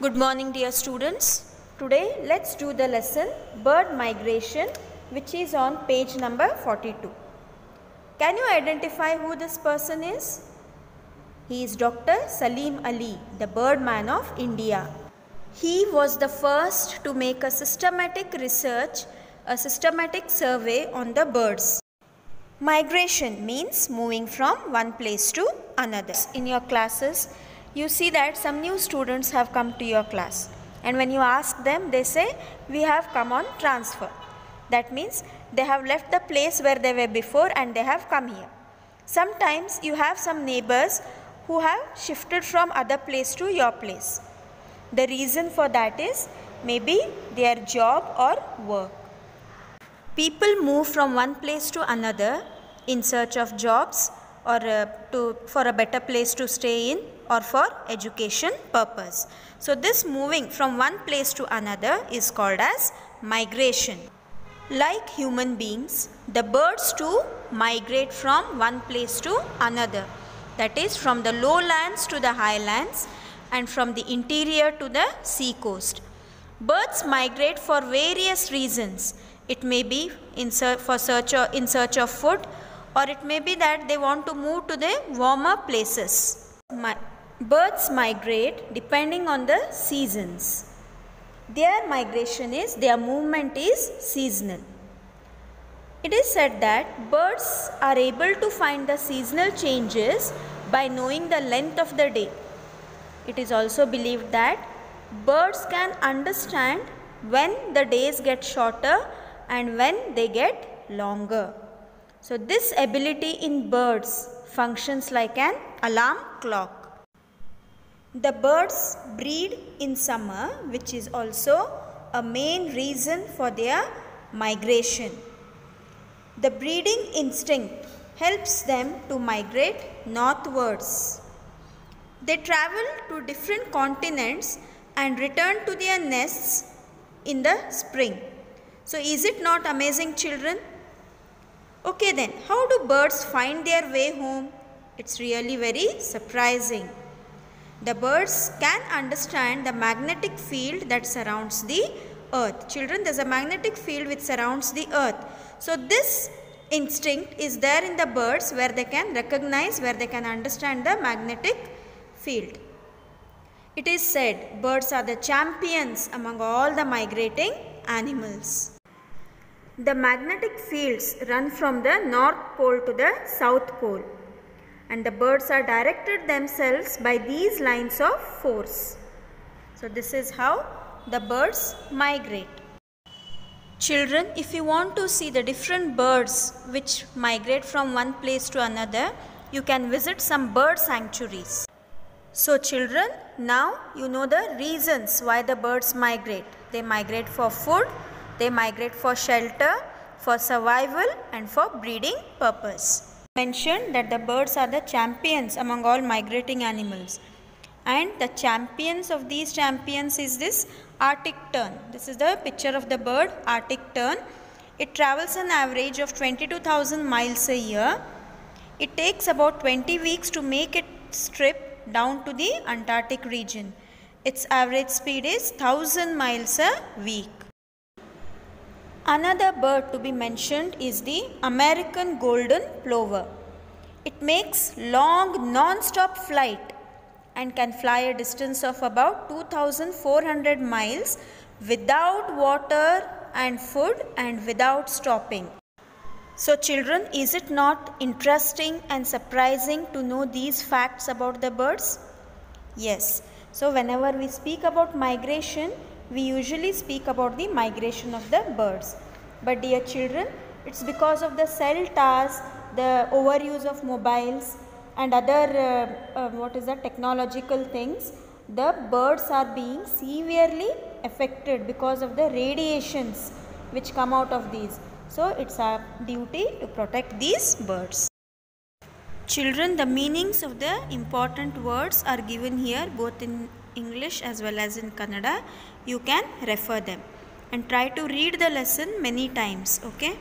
Good morning, dear students. Today let's do the lesson bird migration, which is on page number 42. Can you identify who this person is? He is Dr. Salim Ali, the birdman of India. He was the first to make a systematic research, a systematic survey on the birds. Migration means moving from one place to another. In your classes, you see that some new students have come to your class, and when you ask them, they say, we have come on transfer. That means they have left the place where they were before and they have come here. Sometimes you have some neighbors who have shifted from other place to your place. The reason for that is maybe their job or work. People move from one place to another in search of jobs or for a better place to stay in or for education purpose. So this moving from one place to another is called as migration. Like human beings, the birds too migrate from one place to another. That is from the lowlands to the highlands and from the interior to the sea coast. Birds migrate for various reasons. It may be in search of food, or it may be that they want to move to the warmer places. Birds migrate depending on the seasons. Their movement is seasonal. It is said that birds are able to find the seasonal changes by knowing the length of the day. It is also believed that birds can understand when the days get shorter and when they get longer. So this ability in birds functions like an alarm clock. The birds breed in summer, which is also a main reason for their migration. The breeding instinct helps them to migrate northwards. They travel to different continents and return to their nests in the spring. So is it not amazing, children? Okay then, how do birds find their way home? It's really very surprising. The birds can understand the magnetic field that surrounds the earth. Children, there's a magnetic field which surrounds the earth. So this instinct is there in the birds where they can recognize, where they can understand the magnetic field. It is said birds are the champions among all the migrating animals. The magnetic fields run from the North Pole to the South Pole, and the birds are directed themselves by these lines of force. So this is how the birds migrate. Children, if you want to see the different birds which migrate from one place to another, you can visit some bird sanctuaries. So children, now you know the reasons why the birds migrate. They migrate for food, they migrate for shelter, for survival and for breeding purpose. Mentioned that the birds are the champions among all migrating animals, and the champions of these champions is this Arctic tern. This is the picture of the bird Arctic tern. It travels an average of 22,000 miles a year. It takes about 20 weeks to make its trip down to the Antarctic region. Its average speed is 1,000 miles a week. Another bird to be mentioned is the American golden plover. It makes long non-stop flight and can fly a distance of about 2,400 miles without water and food and without stopping. So children, is it not interesting and surprising to know these facts about the birds? Yes. So whenever we speak about migration, we usually speak about the migration of the birds. But dear children, it's because of the cell towers, the overuse of mobiles and other technological things, the birds are being severely affected because of the radiations which come out of these. So it's our duty to protect these birds. Children, the meanings of the important words are given here both in English as well as in Kannada. You can refer them and try to read the lesson many times. Okay.